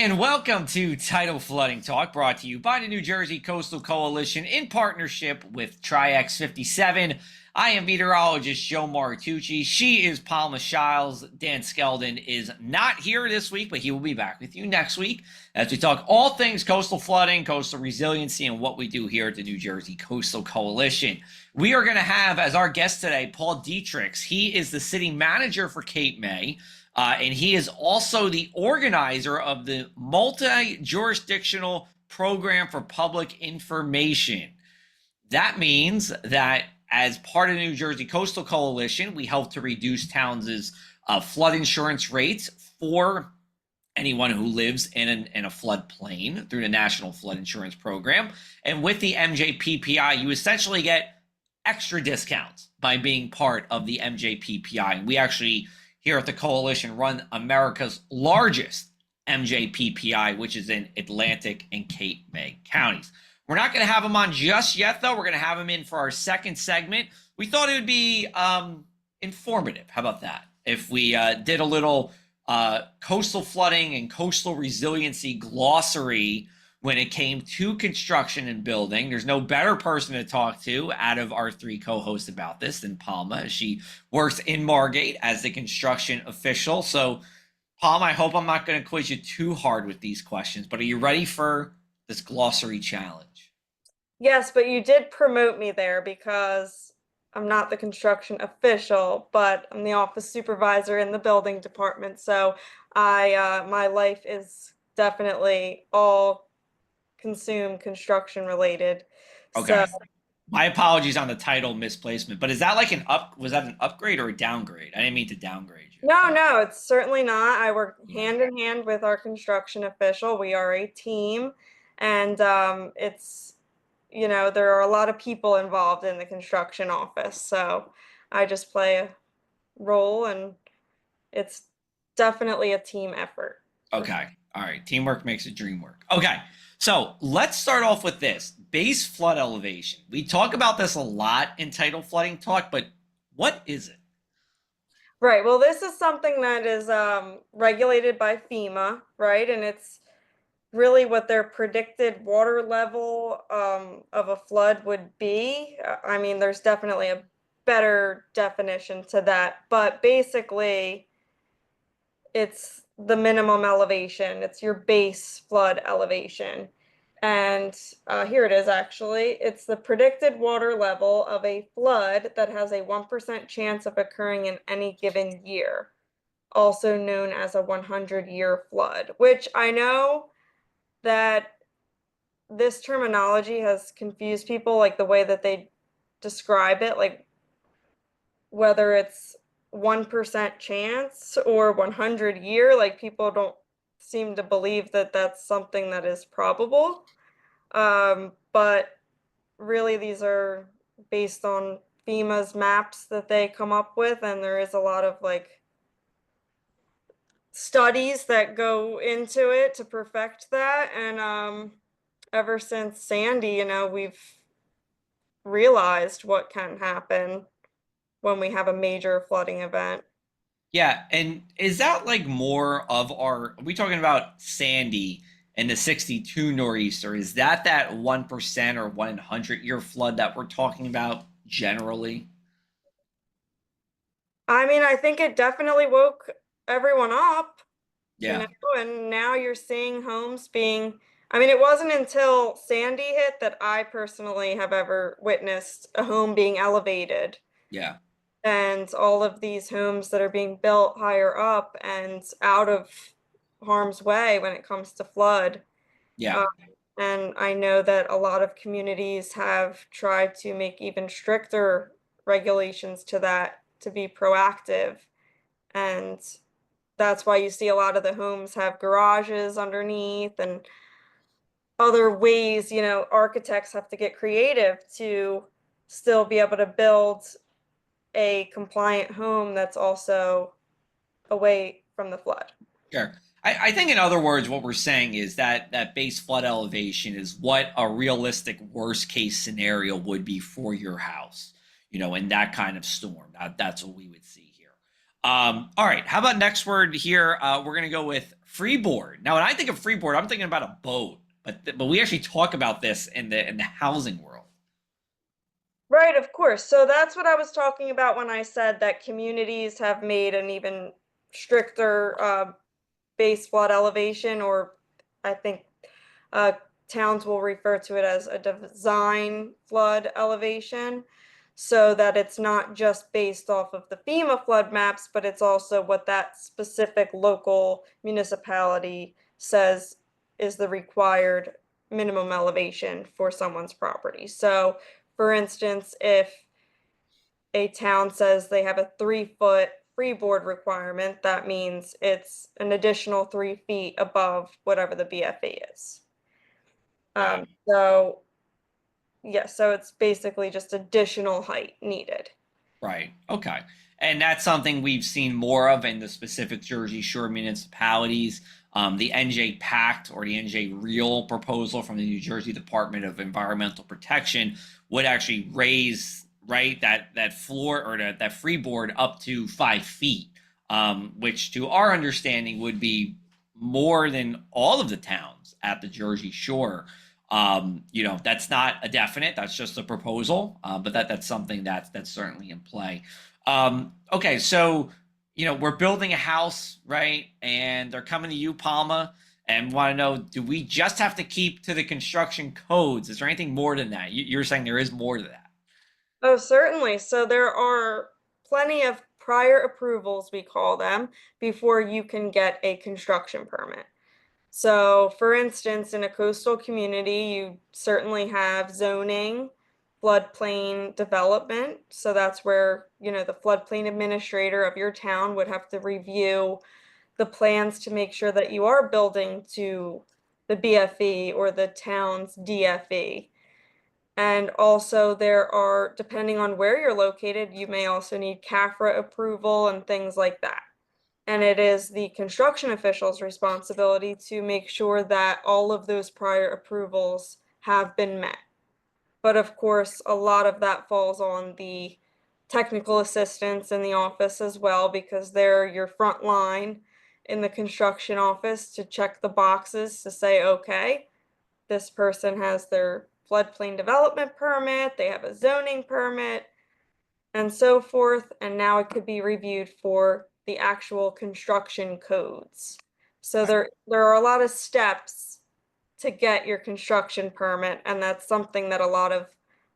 And welcome to Tidal Flooding Talk, brought to you by the New Jersey Coastal Coalition in partnership with Tri-X 57. I am meteorologist Joe Martucci. She is Palma Shiles. Dan Skeldon is not here this week, but he will be back with you next week as we talk all things coastal flooding, coastal resiliency, and what we do here at the New Jersey Coastal Coalition. We are going to have as our guest today, Paul Dietrich. He is the city manager for Cape May. And he is also the organizer of the Multi-Jurisdictional Program for Public Information. That means that as part of the New Jersey Coastal Coalition, we help to reduce towns' flood insurance rates for anyone who lives in a floodplain through the National Flood Insurance Program. And with the MJPPI, you essentially get extra discounts by being part of the MJPPI. And we actually here at the Coalition run America's largest MJPPI, which is in Atlantic and Cape May counties. We're not going to have him on just yet, though. We're going to have him in for our second segment. We thought it would be informative. How about that? If we did a little coastal flooding and coastal resiliency glossary when it came to construction and building. There's no better person to talk to out of our three co-hosts about this than Palma. She works in Margate as the construction official. So, Palma, I hope I'm not going to quiz you too hard with these questions, but are you ready for this glossary challenge? Yes, but you did promote me there because I'm not the construction official, but I'm the office supervisor in the building department. So my life is definitely all consume construction related. Okay. So, My apologies on the title misplacement, but is that like was that an upgrade or a downgrade? I didn't mean to downgrade you. no, it's certainly not. I work hand in hand with our construction official. We are a team, and it's, there are a lot of people involved in the construction office. So I just play a role, and it's definitely a team effort. Okay. All right. Teamwork makes the dream work. Okay. So let's start off with this base flood elevation. We talk about this a lot in Tidal Flooding Talk, but what is it? Right. Well, this is something that is regulated by FEMA, right? And it's really what their predicted water level of a flood would be. I mean, there's definitely a better definition to that, but basically, it's the minimum elevation. It's your base flood elevation. And here it is, actually. It's the predicted water level of a flood that has a 1% chance of occurring in any given year, also known as a 100-year flood, which I know that this terminology has confused people, like the way that they describe it, like whether it's 1% chance or 100-year, like people don't seem to believe that that's something that is probable. But really these are based on FEMA's maps that they come up with, and there is a lot of like studies that go into it to perfect that. And ever since Sandy, we've realized what can happen when we have a major flooding event. Yeah. And is that like more of are we talking about Sandy and the 62 nor'easter? Is that 1% or 100-year flood that we're talking about generally? I mean, I think it definitely woke everyone up, Yeah. and now you're seeing homes being, I mean, it wasn't until Sandy hit that I personally have ever witnessed a home being elevated, Yeah. and all of these homes that are being built higher up and out of harm's way when it comes to flood. Yeah. Um, and I know that a lot of communities have tried to make even stricter regulations to that to be proactive. And that's why you see a lot of the homes have garages underneath and other ways, architects have to get creative to still be able to build a compliant home that's also away from the flood. Sure. I think, in other words, what we're saying is that base flood elevation is what a realistic worst case scenario would be for your house, in that kind of storm. That's what we would see here. All right. How about next word here? We're gonna go with freeboard. Now, when I think of freeboard, I'm thinking about a boat, but we actually talk about this in the housing world. Right, of course. So that's what I was talking about when I said that communities have made an even stricter base flood elevation, or I think uh, towns will refer to it as a design flood elevation, so that it's not just based off of the FEMA flood maps, but it's also what that specific local municipality says is the required minimum elevation for someone's property. So, for instance, if a town says they have a 3 foot freeboard requirement, that means it's an additional 3 feet above whatever the BFE is. Got So yeah, so it's basically just additional height needed. Right. Okay. And that's something we've seen more of in the specific Jersey Shore municipalities. The NJ Pact or the NJ Real proposal from the New Jersey Department of Environmental Protection would actually raise that floor or that freeboard up to 5 feet, which to our understanding would be more than all of the towns at the Jersey Shore. That's not a definite, that's just a proposal, but that's something that's certainly in play. Okay, so we're building a house, right? And they're coming to you, Palma, and want to know, do we just have to keep to the construction codes? Is there anything more than that? You're saying there is more to that. Oh, certainly. So there are plenty of prior approvals, we call them, before you can get a construction permit. So, for instance, in a coastal community, you certainly have zoning, floodplain development. So that's where, the floodplain administrator of your town would have to review the plans to make sure that you are building to the BFE or the town's DFE. And also there are, depending on where you're located, you may also need CAFRA approval and things like that. And it is the construction official's responsibility to make sure that all of those prior approvals have been met. But of course, a lot of that falls on the technical assistants in the office as well, because they're your front line in the construction office to check the boxes to say, okay, this person has their floodplain development permit, they have a zoning permit, and so forth, and now it could be reviewed for the actual construction codes. So there are a lot of steps to get your construction permit, and that's something that a lot of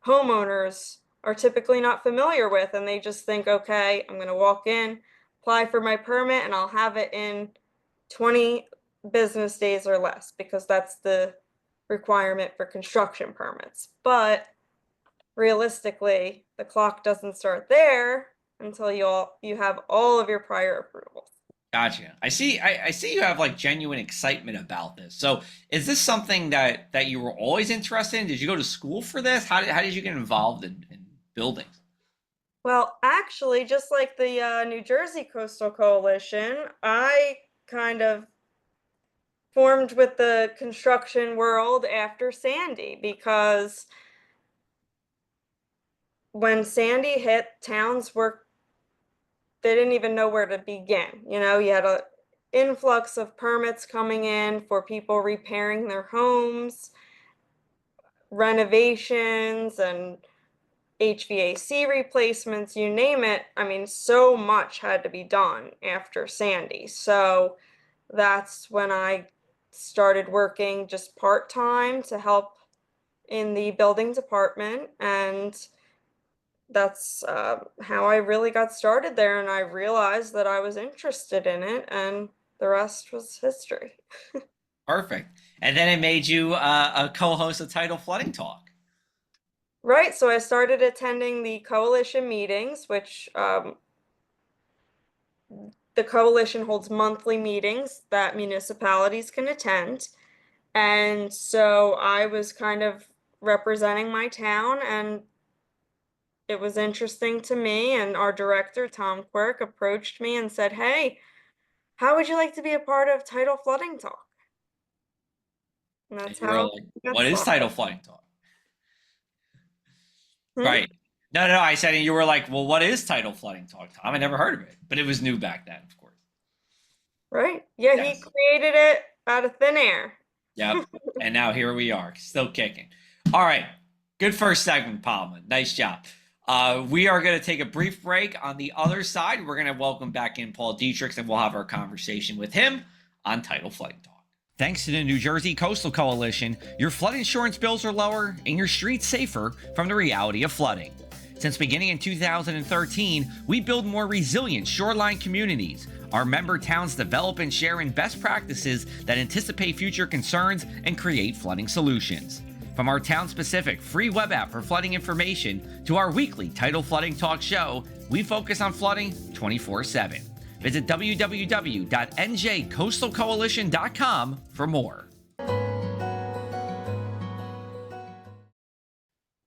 homeowners are typically not familiar with, and they just think, okay, I'm going to walk in, apply for my permit, and I'll have it in 20 business days or less, because that's the requirement for construction permits. But realistically, the clock doesn't start there until you have all of your prior approvals. Gotcha. I see. I see you have like genuine excitement about this. So, is this something that you were always interested in? Did you go to school for this? How did you get involved in buildings? Well, actually, just like the New Jersey Coastal Coalition, I kind of formed with the construction world after Sandy, because when Sandy hit, towns were, they didn't even know where to begin. You had a influx of permits coming in for people repairing their homes, renovations, and HVAC replacements, you name it. I mean, so much had to be done after Sandy. So that's when I started working just part-time to help in the building department, and that's how I really got started there, and I realized that I was interested in it, and the rest was history. Perfect. And then it made you a co-host of Tidal Flooding Talk. Right, so I started attending the coalition meetings, which the coalition holds monthly meetings that municipalities can attend. And so I was kind of representing my town, and it was interesting to me. And our director, Tom Quirk, approached me and said, hey, how would you like to be a part of Tidal Flooding Talk? And And that's you were how like, I got "What is Tidal started. Flooding Talk?" Hmm? Right. No. I said, and you were like, well, what is Tidal Flooding Talk, Tom? I never heard of it, but it was new back then, of course. Right? Yeah, he Yes. created it out of thin air. Yep. And now here we are, still kicking. All right. Good first segment, Palma. Nice job. We are going to take a brief break. On the other side, we're going to welcome back in Paul Dietrich, and we'll have our conversation with him on Tidal Flooding Talk. Thanks to the New Jersey Coastal Coalition, your flood insurance bills are lower and your streets safer from the reality of flooding. Since beginning in 2013, we build more resilient shoreline communities. Our member towns develop and share in best practices that anticipate future concerns and create flooding solutions. From our town-specific free web app for flooding information to our weekly Tidal Flooding Talk show, we focus on flooding 24/7. Visit www.njcoastalcoalition.com for more.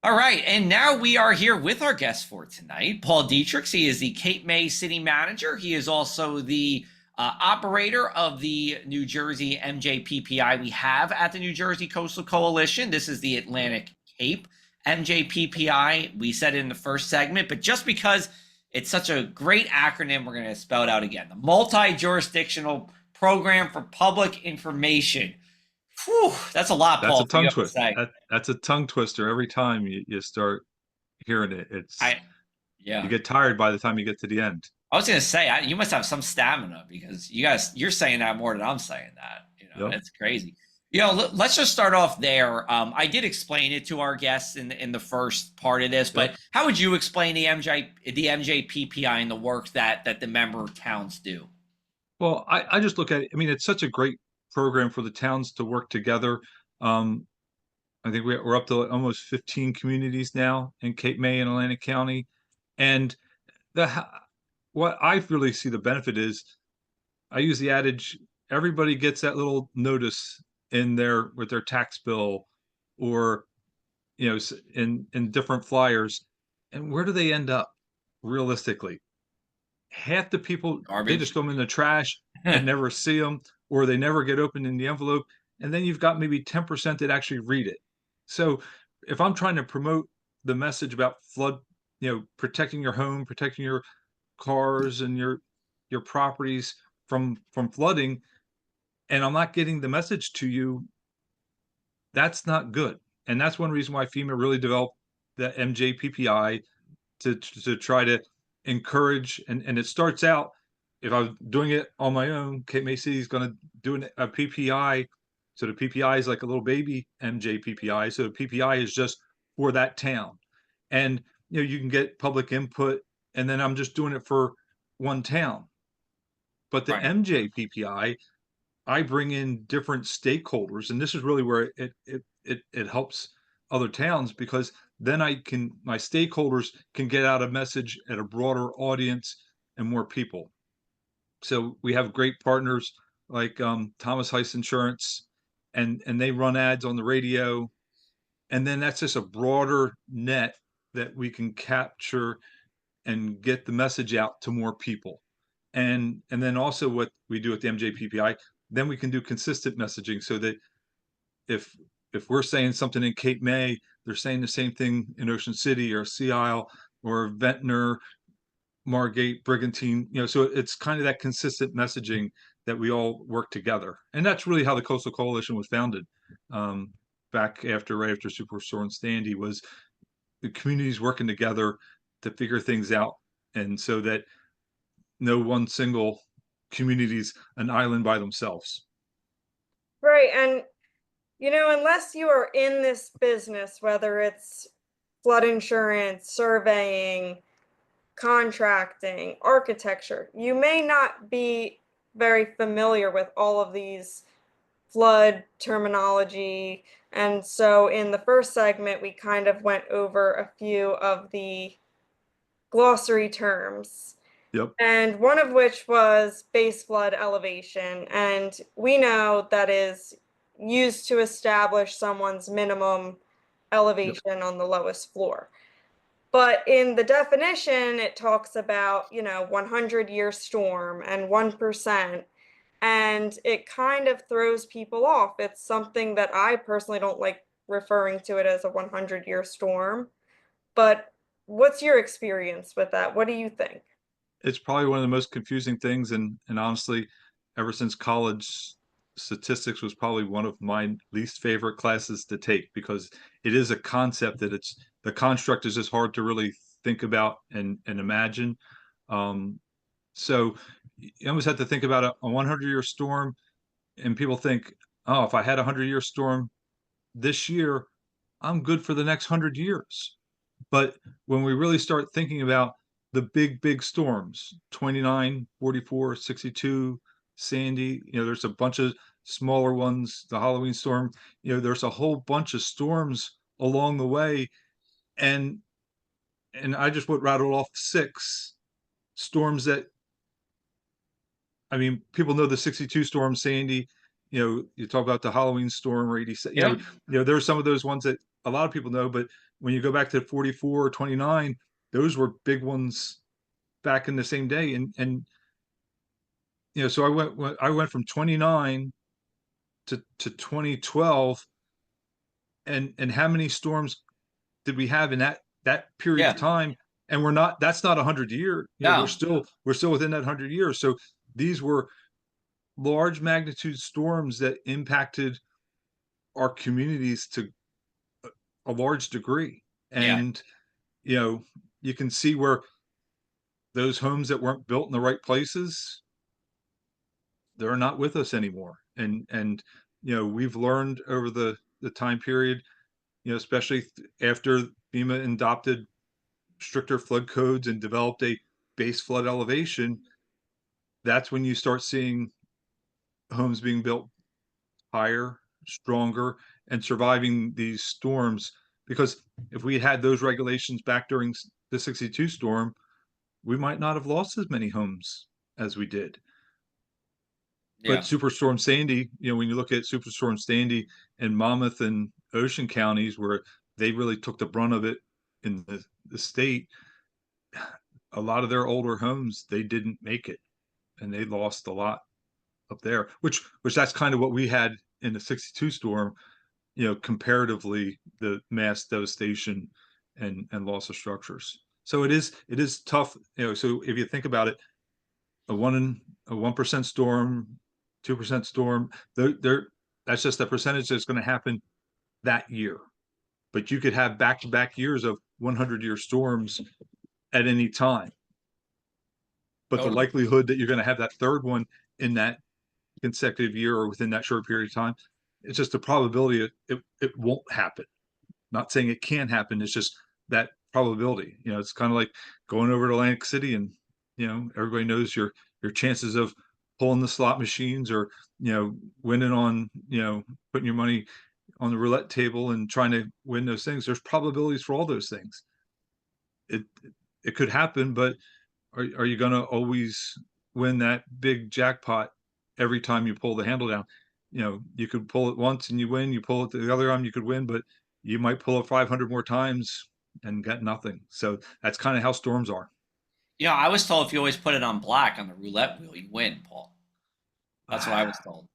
All right, and now we are here with our guest for tonight, Paul Dietrich. He is the Cape May City Manager. He is also the operator of the New Jersey MJPPI we have at the New Jersey Coastal Coalition. This is the Atlantic Cape MJPPI. We said it in the first segment, but just because it's such a great acronym, we're going to spell it out again. The Multi-Jurisdictional Program for Public Information. Whew, that's a lot, Paul. That's a tongue to twister. say. That's a tongue twister every time you start hearing it. Yeah. You get tired by the time you get to the end. I was going to say, you must have some stamina because you're saying that more than I'm saying that. Yep. It's crazy. Let's just start off there. I did explain it to our guests in the first part of this, but how would you explain the MJPPI and the work that the member towns do? Well, I just look at it. I mean, it's such a great program for the towns to work together. I think we're up to almost 15 communities now in Cape May and Atlantic County, and what I really see the benefit is, I use the adage, everybody gets that little notice with their tax bill, or in different flyers, and where do they end up realistically? Half the people, Garbage. they just throw them in the trash and never see them, or they never get opened in the envelope, and then you've got maybe 10% that actually read it. So if I'm trying to promote the message about flood, protecting your home, protecting your cars and your properties from flooding, and I'm not getting the message to you, that's not good. And that's one reason why FEMA really developed the MJPPI to try to encourage, and it starts out, if I was doing it on my own, Cape May City is going to do a PPI. So the PPI is like a little baby MJPPI. So the PPI is just for that town. And you can get public input, and then I'm just doing it for one town. But the MJPPI, I bring in different stakeholders, and this is really where it helps other towns, because then my stakeholders can get out a message at a broader audience and more people. So we have great partners like Thomas Heiss Insurance, and they run ads on the radio, and then that's just a broader net that we can capture and get the message out to more people. And then also what we do at the MJPPI, then we can do consistent messaging, so that if we're saying something in Cape May, they're saying the same thing in Ocean City or Sea Isle or Ventnor, Margate, Brigantine. So it's kind of that consistent messaging that we all work together. And that's really how the Coastal Coalition was founded, back right after Superstorm Sandy, was the communities working together to figure things out, and so that no one single community's an island by themselves. Right. And, unless you are in this business, whether it's flood insurance, surveying, contracting, architecture, you may not be very familiar with all of these flood terminology. And so in the first segment, we kind of went over a few of the glossary terms. Yep. And one of which was base flood elevation. And we know that is used to establish someone's minimum elevation on the lowest floor. But in the definition, it talks about, 100-year storm and 1%. And it kind of throws people off. It's something that I personally don't like referring to it as a 100-year storm. But what's your experience with that? What do you think? It's probably one of the most confusing things, and honestly, ever since college, statistics was probably one of my least favorite classes to take, because it is a concept that the construct is just hard to really think about and imagine. So you almost have to think about a 100-year storm, and people think, oh, if I had a 100-year storm this year, I'm good for the next 100 years. But when we really start thinking about the big storms, 29, 44, 62, Sandy, there's a bunch of smaller ones, the Halloween storm, there's a whole bunch of storms along the way. And I just would rattle off 6 storms that, I mean, people know the 62 storm, Sandy, you talk about the Halloween storm or 87, there are some of those ones that a lot of people know, but when you go back to 44 or 29, those were big ones back in the same day. And so I went from 29 to 2012, and how many storms did we have in that period of time? And that's not 100 years. No. We're still within that 100 years. So these were large magnitude storms that impacted our communities to a large degree. And you can see where those homes that weren't built in the right places, they're not with us anymore. And we've learned over the time period, especially after FEMA adopted stricter flood codes and developed a base flood elevation, that's when you start seeing homes being built higher, stronger, and surviving these storms. Because if we had those regulations back during the 62 storm, we might not have lost as many homes as we did. But Superstorm Sandy, when you look at Superstorm Sandy in Monmouth and Ocean counties, where they really took the brunt of it in the state, a lot of their older homes, they didn't make it, and they lost a lot up there, which that's kind of what we had in the 62 storm, comparatively, the mass devastation and loss of structures. So it is tough, so if you think about it, a 1% storm, 2% storm, that's just the percentage that's going to happen that year. But you could have back-to-back years of 100-year storms at any time. But the likelihood that you're going to have that third one in that consecutive year or within that short period of time, it's just the probability it won't happen. Not saying it can't happen, it's just that probability. It's kind of like going over to Atlantic City, and everybody knows your chances of pulling the slot machines, or winning on putting your money on the roulette table and trying to win those things. There's probabilities for all those things. It could happen, but are you going to always win that big jackpot every time you pull the handle down? You could pull it once and you win, you pull it the other time, you could win, but you might pull it 500 more times and get nothing. So that's kind of how storms are. I was told if you always put it on black on the roulette wheel, you win, Paul. That's what I was told.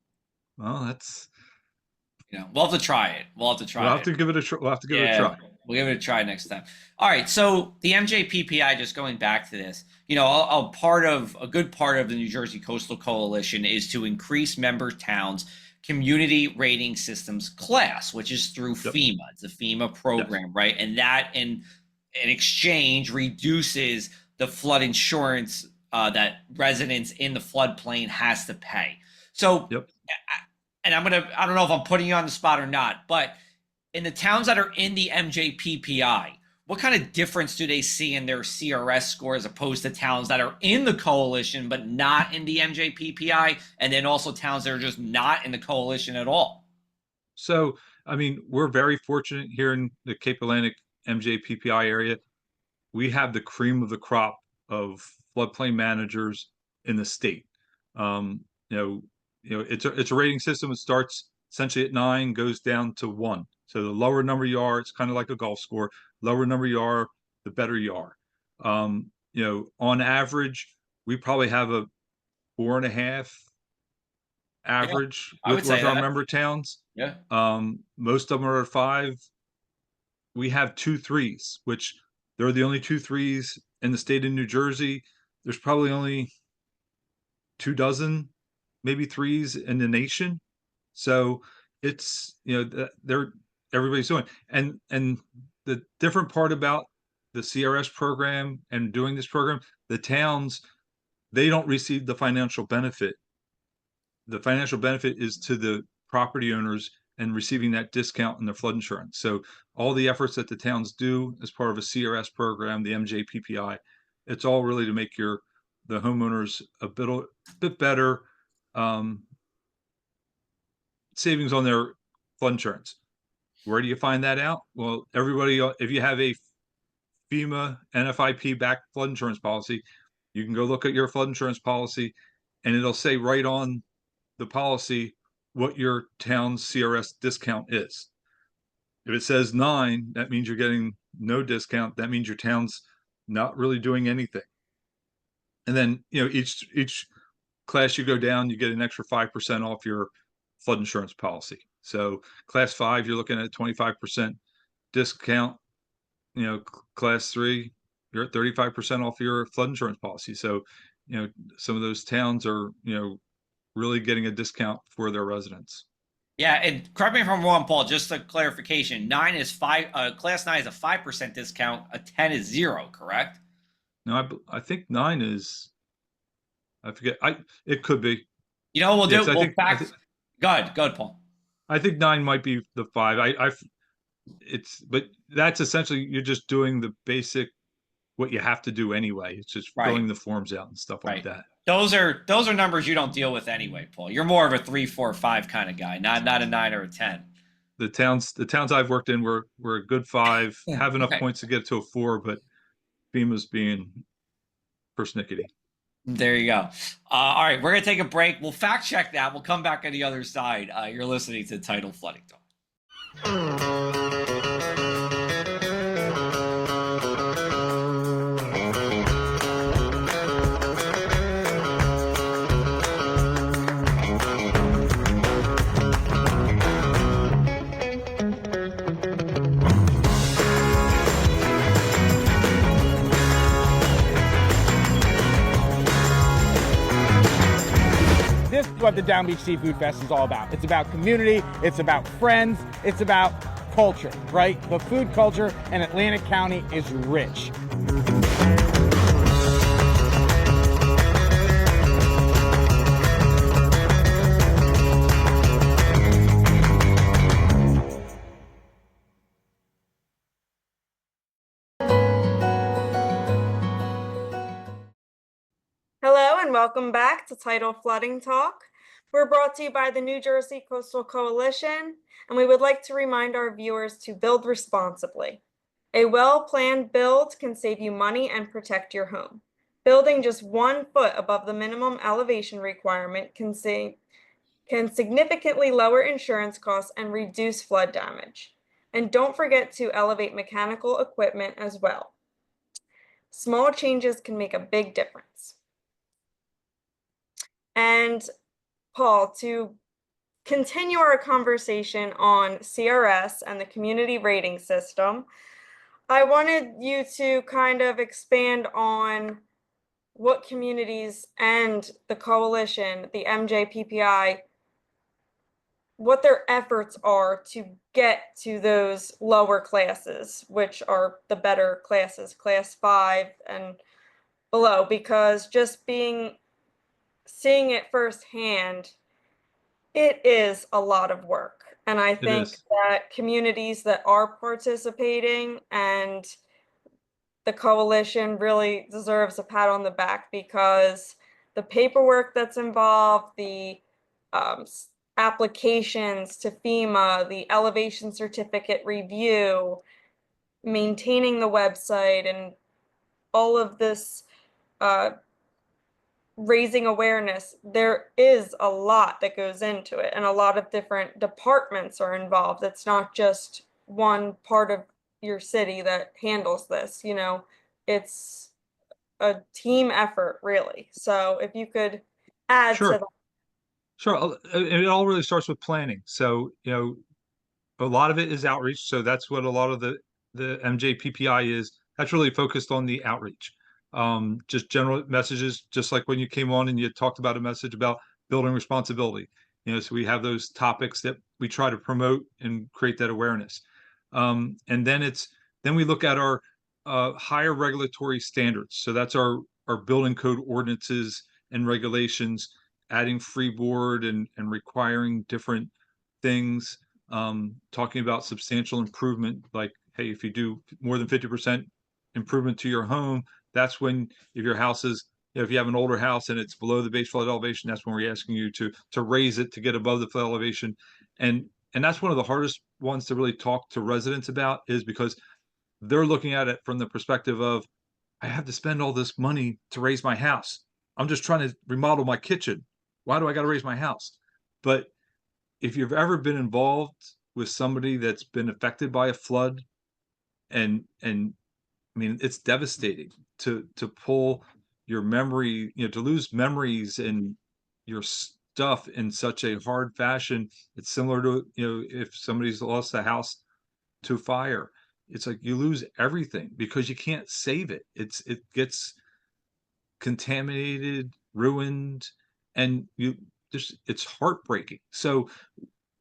Well, that's... we'll have to try it. We'll have to give it a try. We'll have to give it a try. We'll give it a try next time. All right. So the MJPPI, just going back to this, a good part of the New Jersey Coastal Coalition is to increase member towns' community rating systems class, which is through FEMA. It's a FEMA program, right? And that in exchange reduces the flood insurance that residents in the floodplain has to pay. So, and I don't know if I'm putting you on the spot or not, but in the towns that are in the MJPPI, what kind of difference do they see in their CRS score as opposed to towns that are in the coalition but not in the MJPPI, and then also towns that are just not in the coalition at all? So, I mean, we're very fortunate here in the Cape Atlantic MJPPI area. We have the cream of the crop of floodplain managers in the state. It's a rating system. It starts essentially at 9, goes down to 1. So the lower number you are, it's kind of like a golf score. Lower number you are, the better you are. On average, we probably have a 4.5 average with our member towns. Most of them are at 5. We have 2 3s, which There are the only 2 threes in the state of New Jersey. There's probably only 24, maybe threes in the nation. So it's, everybody's doing. And the different part about the CRS program and doing this program, the towns, they don't receive the financial benefit. The financial benefit is to the property owners and receiving that discount in their flood insurance. So all the efforts that the towns do as part of a CRS program, the MJPPI, it's all really to make the homeowners a bit better savings on their flood insurance. Where do you find that out? Well, everybody, if you have a FEMA NFIP backed flood insurance policy, you can go look at your flood insurance policy and it'll say right on the policy what your town's CRS discount is. If it says 9, that means you're getting no discount. That means your town's not really doing anything. And then, each class you go down, you get an extra 5% off your flood insurance policy. So class 5, you're looking at 25% discount. Class 3, you're at 35% off your flood insurance policy. So, some of those towns are, really getting a discount for their residents. Yeah, and correct me if I'm wrong, Paul. Just a clarification: class 9 is a 5% discount. A 10 is 0. Correct? No, I think 9 is. I forget. It could be. We'll do. Yes, Go ahead, Paul. I think 9 might be the 5. But that's essentially you're just doing the basic what you have to do anyway. It's just filling the forms out and stuff like that. Those are numbers you don't deal with anyway, Paul. You're more of a 3, 4, 5 kind of guy, not a 9 or a 10. The towns I've worked in were a good 5, have enough points to get to a 4, but FEMA's being persnickety. There you go. All right, we're gonna take a break. We'll fact check that. We'll come back on the other side. You're listening to Tidal Flooding Talk. This is what the Down Beach Seafood Fest is all about. It's about community, it's about friends, it's about culture, right? The food culture in Atlantic County is rich. Hello and welcome back to Tidal Flooding Talk. We're brought to you by the New Jersey Coastal Coalition, and we would like to remind our viewers to build responsibly. A well-planned build can save you money and protect your home. Building just 1 foot above the minimum elevation requirement can significantly lower insurance costs and reduce flood damage. And don't forget to elevate mechanical equipment as well. Small changes can make a big difference. And Paul, to continue our conversation on CRS and the community rating system, I wanted you to kind of expand on what communities and the coalition, the MJPPI, what their efforts are to get to those lower classes, which are the better classes, class 5 and below, because just seeing it firsthand, it is a lot of work. And I think that communities that are participating and the coalition really deserves a pat on the back, because the paperwork that's involved, the applications to FEMA, the elevation certificate review, maintaining the website, and all of this raising awareness, there is a lot that goes into it, and a lot of different departments are involved. It's not just one part of your city that handles this, it's a team effort, really. So if you could add to that. Sure. It all really starts with planning. So, a lot of it is outreach. So that's what a lot of the MJPPI is. that's really focused on the outreach. Just general messages, just like when you came on and you talked about a message about building responsibility. So we have those topics that we try to promote and create that awareness. And then we look at our higher regulatory standards. So that's our building code ordinances and regulations, adding freeboard and requiring different things, talking about substantial improvement, like, hey, if you do more than 50% improvement to your home, that's when, if your house is, if you have an older house and it's below the base flood elevation, that's when we're asking you to raise it to get above the flood elevation. And that's one of the hardest ones to really talk to residents about, is because they're looking at it from the perspective of, I have to spend all this money to raise my house. I'm just trying to remodel my kitchen. Why do I got to raise my house? But if you've ever been involved with somebody that's been affected by a flood, and I mean, it's devastating to pull your memory, to lose memories and your stuff in such a hard fashion. It's similar to, if somebody's lost a house to fire. It's like you lose everything because you can't save it. It gets contaminated, ruined, and it's heartbreaking. So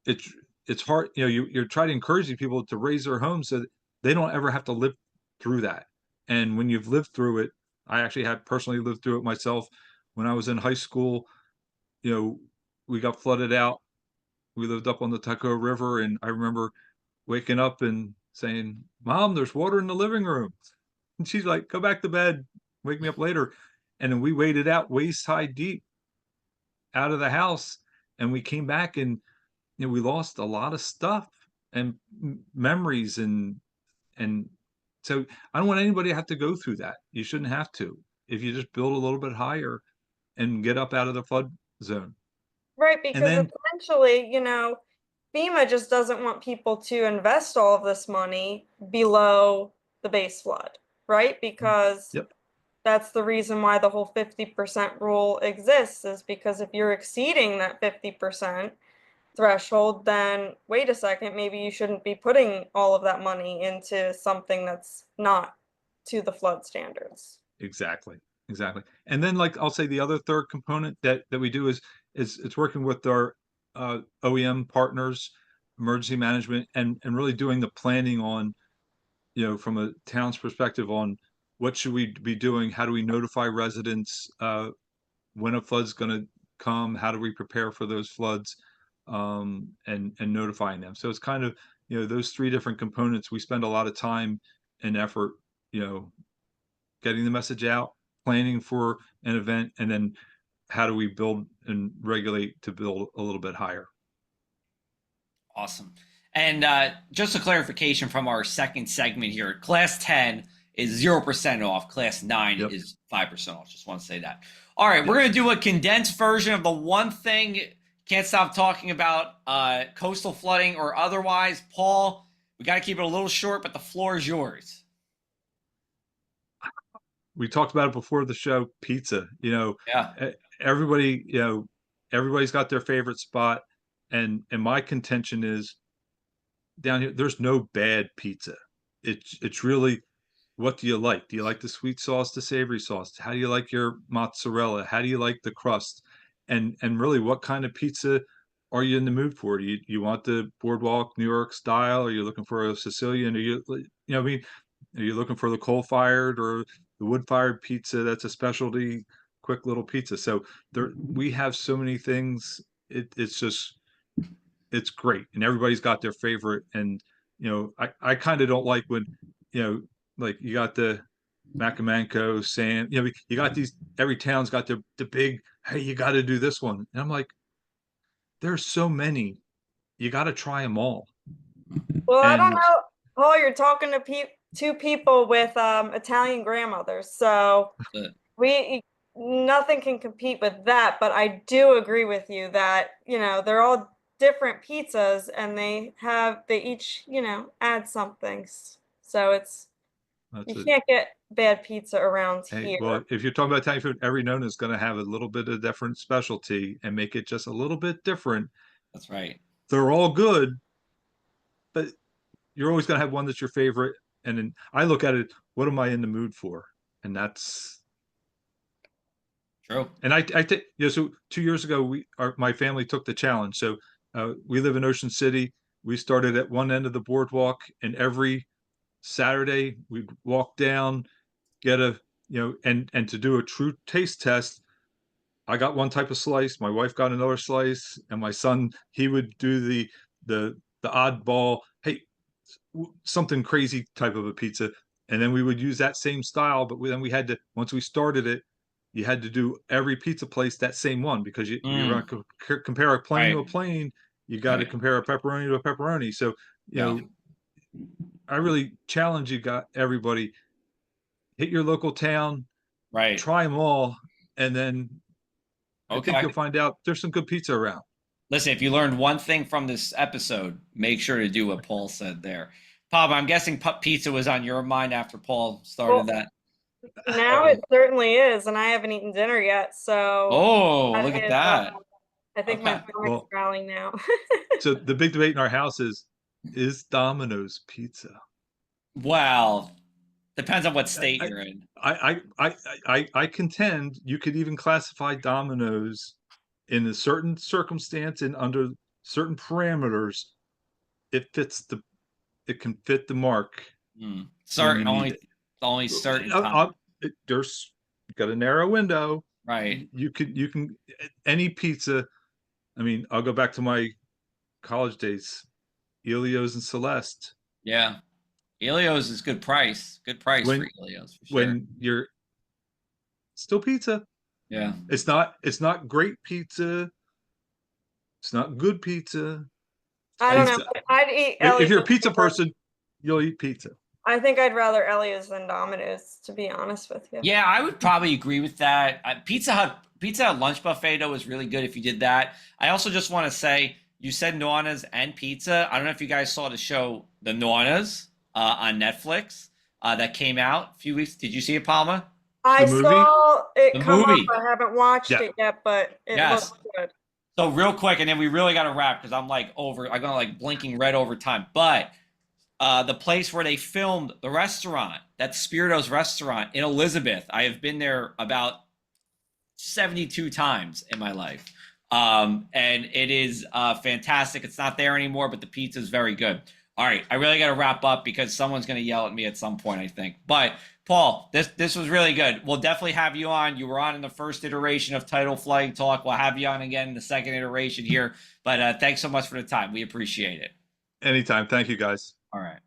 it's hard, you're trying to encourage these people to raise their homes so that they don't ever have to live through that. And when you've lived through it, I actually had personally lived through it myself. When I was in high school, we got flooded out. We lived up on the Tuckahoe River, and I remember waking up and saying, "Mom, there's water in the living room." And she's like, "Go back to bed, wake me up later." And then we waded out waist high deep out of the house, and we came back, and we lost a lot of stuff and memories, and so I don't want anybody to have to go through that. You shouldn't have to, if you just build a little bit higher and get up out of the flood zone. Right, And because then, essentially, FEMA just doesn't want people to invest all of this money below the base flood, right? Because yep, that's the reason why the whole 50% rule exists, is because if you're exceeding that 50% threshold, then wait a second, maybe you shouldn't be putting all of that money into something that's not to the flood standards. exactly. And then, like, I'll say the other third component that we do is it's working with our OEM partners, emergency management, and really doing the planning on, from a town's perspective, on what should we be doing, how do we notify residents when a flood's going to come, how do we prepare for those floods, and notifying them. So it's kind of, those three different components. We spend a lot of time and effort, getting the message out, planning for an event, and then how do we build and regulate to build a little bit higher. Awesome. And just a clarification from our second segment here, class 10 is 0% off, class 9 Yep. is 5% off. Just want to say that. All right, we're going to do a condensed version of the one thing can't stop talking about, coastal flooding or otherwise. Paul, we got to keep it a little short, but the floor is yours. We talked about it before the show, pizza. Yeah. Everybody, everybody's got their favorite spot, and my contention is, down here, there's no bad pizza. It's really, what do you like? Do you like the sweet sauce, the savory sauce? How do you like your mozzarella? How do you like the crust? And really, what kind of pizza are you in the mood for? Do you want the boardwalk New York style? Are you looking for a Sicilian? Are you are you looking for the coal-fired or the wood-fired pizza? That's a specialty, quick little pizza. So we have so many things. It's great, and everybody's got their favorite. And I kind of don't like when, like, you got the Macamanco, Sam. You got these. Every town's got the big, hey, you got to do this one. And I'm like, there's so many. You got to try them all. Well, I don't And know, Paul, you're talking to two people with Italian grandmothers, so nothing can compete with that. But I do agree with you that, they're all different pizzas, and they each, add something. So you can't get bad pizza around here. Well, if you're talking about Italian food, every nona is going to have a little bit of different specialty and make it just a little bit different. That's right. They're all good, but you're always going to have one that's your favorite, And then I look at it, what am I in the mood for? And that's True. and I think, so 2 years ago, my family took the challenge. So we live in Ocean City. We started at one end of the boardwalk, and every Saturday we'd walk down, get and to do a true taste test. I got one type of slice, my wife got another slice, and my son, he would do the oddball, hey, something crazy type of a pizza. And then we would use that same style, but then we had to, once we started it, you had to do every pizza place that same one, because you're going to compare a plain to a plain. You got to compare a pepperoni to a pepperoni. So, I really challenge everybody, hit your local town, try them all, and then I think you'll find out there's some good pizza around. Listen, if you learned one thing from this episode, make sure to do what Paul said there. Palma, I'm guessing pizza was on your mind after Paul started that. Now it certainly is, and I haven't eaten dinner yet, so. Oh, look at that. I think my stomach's growling now. So the big debate in our house is Domino's pizza? Well, depends on what state you're in. I contend you could even classify Domino's in a certain circumstance and under certain parameters. It can fit the mark. Certain, only certain time. There's got a narrow window. Right. You can any pizza. I mean, I'll go back to my college days, Elio's and Celeste. Yeah. Elio's is good price. Good price for Elio's, for sure. When you're still pizza. Yeah. It's not great pizza. It's not good pizza. I don't know. I'd eat Elio's. If you're a pizza person, you'll eat pizza. I think I'd rather Elio's than Domino's, to be honest with you. Yeah, I would probably agree with that. Pizza Hut lunch buffet though is really good if you did that. I also just want to say, you said Nornas and pizza. I don't know if you guys saw the show The Nornas on Netflix that came out a few weeks. Did you see it, Palma? I saw it come up. I haven't watched it yet, but it looks good. So real quick, and then we really got to wrap because I'm going blinking red over time. But the place where they filmed the restaurant, that's Spirito's restaurant in Elizabeth. I have been there about 72 times in my life. And it is fantastic. It's not there anymore, but the pizza is very good. All right, I really got to wrap up because someone's going to yell at me at some point, I think. But Paul, this was really good. We'll definitely have you on. You were on in the first iteration of Tidal Flooding Talk. We'll have you on again in the second iteration here. But thanks so much for the time. We appreciate it. Anytime. Thank you, guys. All right.